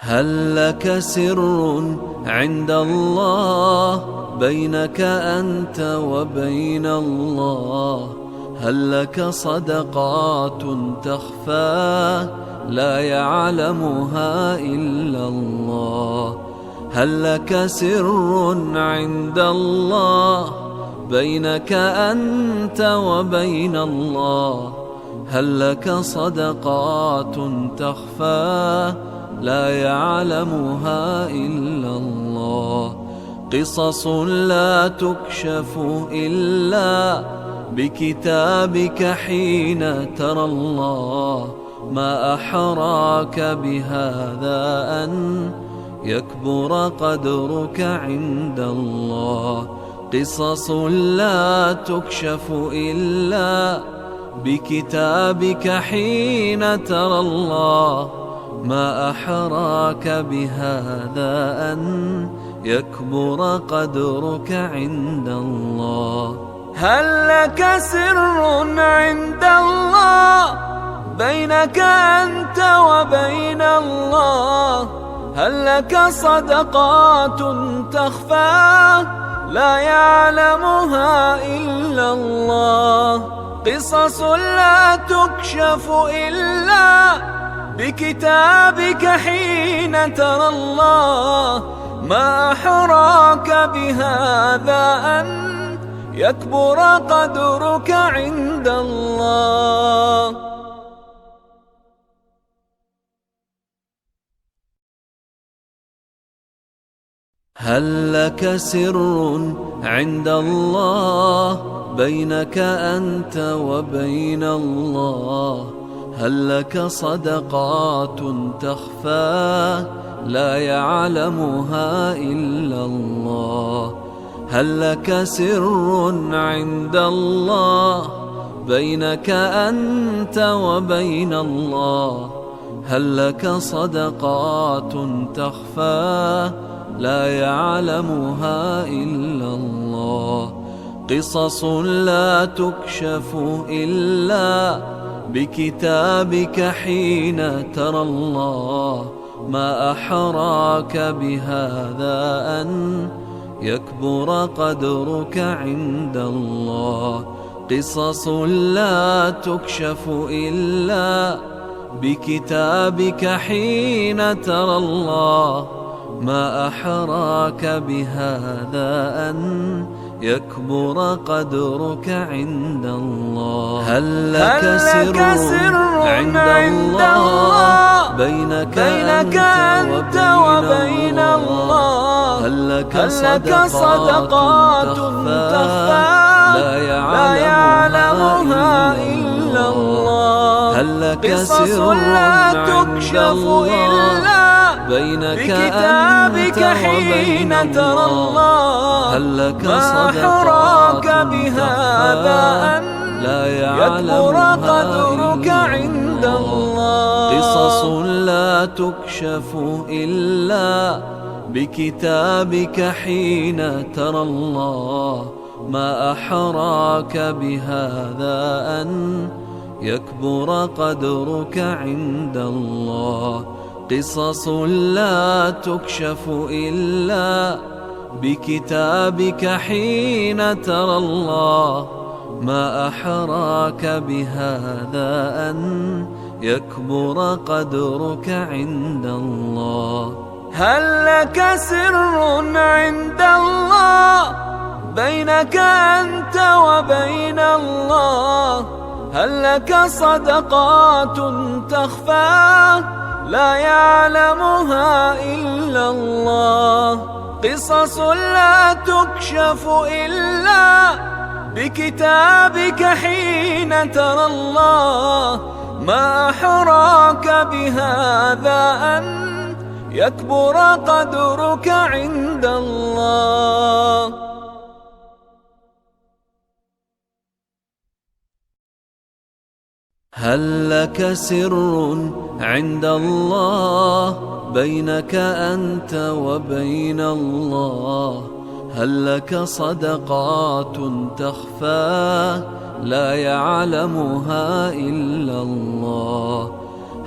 هل لك سر عند الله بينك أنت وبين الله؟ هل لك صدقات تخفى لا يعلمها إلا الله؟ هل لك سر عند الله بينك أنت وبين الله؟ هل لك صدقات تخفى لا يعلمها إلا الله؟ قصص لا تكشف إلا بكتابك حين ترى الله. ما أحراك بهذا أن يكبر قدرك عند الله. قصص لا تكشف إلا بكتابك حين ترى الله. ما أحراك بهذا أن يكبر قدرك عند الله. هل لك سر عند الله بينك أنت وبين الله؟ هل لك صدقات تخفى لا يعلمها إلا الله؟ قصص لا تكشف إلا بكتابك حين ترى الله. ما أحراك بهذا أن يكبر قدرك عند الله. هل لك سر عند الله بينك أنت وبين الله؟ هل لك صدقات تخفى لا يعلمها إلا الله؟ هل لك سر عند الله بينك أنت وبين الله؟ هل لك صدقات تخفى لا يعلمها إلا الله؟ قصص لا تكشف إلا بكتابك حين ترى الله. ما أحراك بهذا أن يكبر قدرك عند الله. قصص لا تكشف إلا بكتابك حين ترى الله. ما أحراك بهذا أن يكبر قدرك عند الله. هل لك سر عند الله بينك أنت وبين الله؟ هل لك صدقات تخفى لا يعلمها إلا الله؟ هل لك سر لا تكشف إلا بكتابك حين ترى الله. هل لك صدقات بهذا أن يكبر قدرك عند الله؟ قصص لا تكشف إلا بكتابك حين ترى الله. ما أحراك بهذا أن يكبر قدرك عند الله. قصص لا تكشف إلا بكتابك حين ترى الله. ما أحراك بهذا أن يكبر قدرك عند الله. هل لك سر عند الله بينك أنت وبين الله؟ هل لك صدقات تخفى لا يعلمها إلا الله؟ قصص لا تكشف إلا بكتابك حين ترى الله. ما أحراك بهذا أن يكبر قدرك عند الله. هل لك سر عند الله بينك أنت وبين الله؟ هل لك صدقات تخفى لا يعلمها إلا الله؟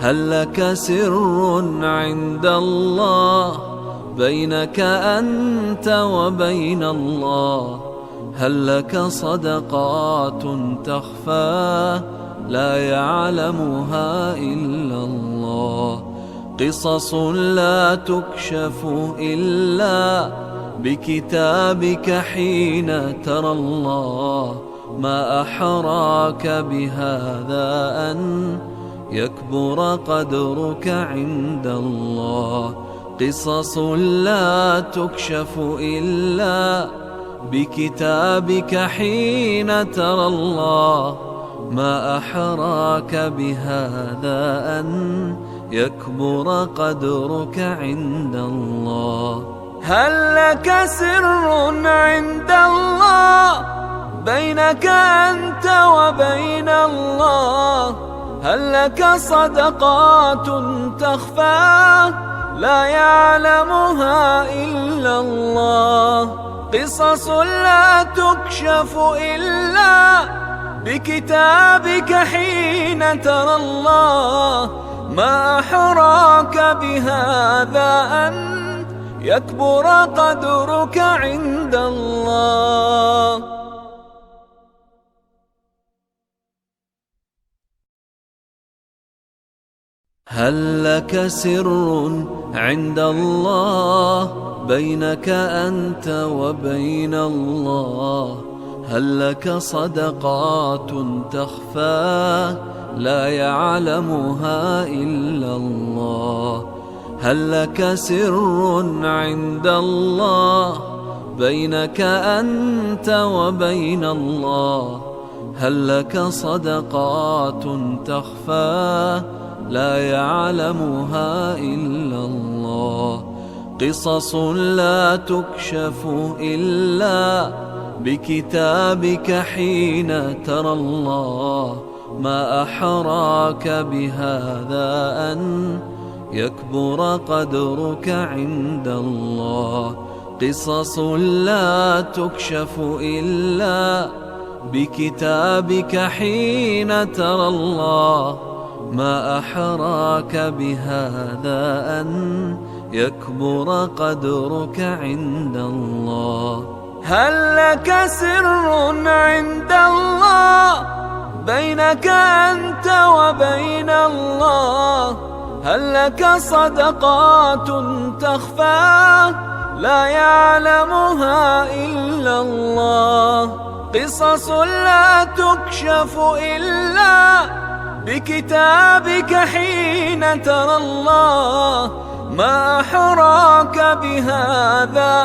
هل لك سر عند الله بينك أنت وبين الله؟ هل لك صدقات تخفى لا يعلمها إلا الله؟ قصص لا تكشف إلا بكتابك حين ترى الله. ما أحراك بهذا أن يكبر قدرك عند الله. قصص لا تكشف إلا بكتابك حين ترى الله. ما أحراك بهذا أن يكبر قدرك عند الله. هل لك سر عند الله بينك أنت وبين الله؟ هل لك صدقات تخفى لا يعلمها إلا الله؟ قصص لا تكشف إلا بكتابك حين ترى الله. ما أحراك بهذا أن يكبر قدرك عند الله. هل لك سر عند الله بينك أنت وبين الله؟ هل لك صدقات تخفى لا يعلمها إلا الله؟ هل لك سر عند الله بينك أنت وبين الله؟ هل لك صدقات تخفى لا يعلمها إلا الله؟ قصص لا تكشف إلا بكتابك حين ترى الله. ما أحراك بهذا أن يكبر قدرك عند الله. قصص لا تكشف إلا بكتابك حين ترى الله. ما أحراك بهذا أن يكبر قدرك عند الله. هل لك سر عند الله بينك أنت وبين الله؟ هل لك صدقات تخفى لا يعلمها إلا الله؟ قصص لا تكشف إلا بكتابك حين ترى الله. ما أحراك بهذا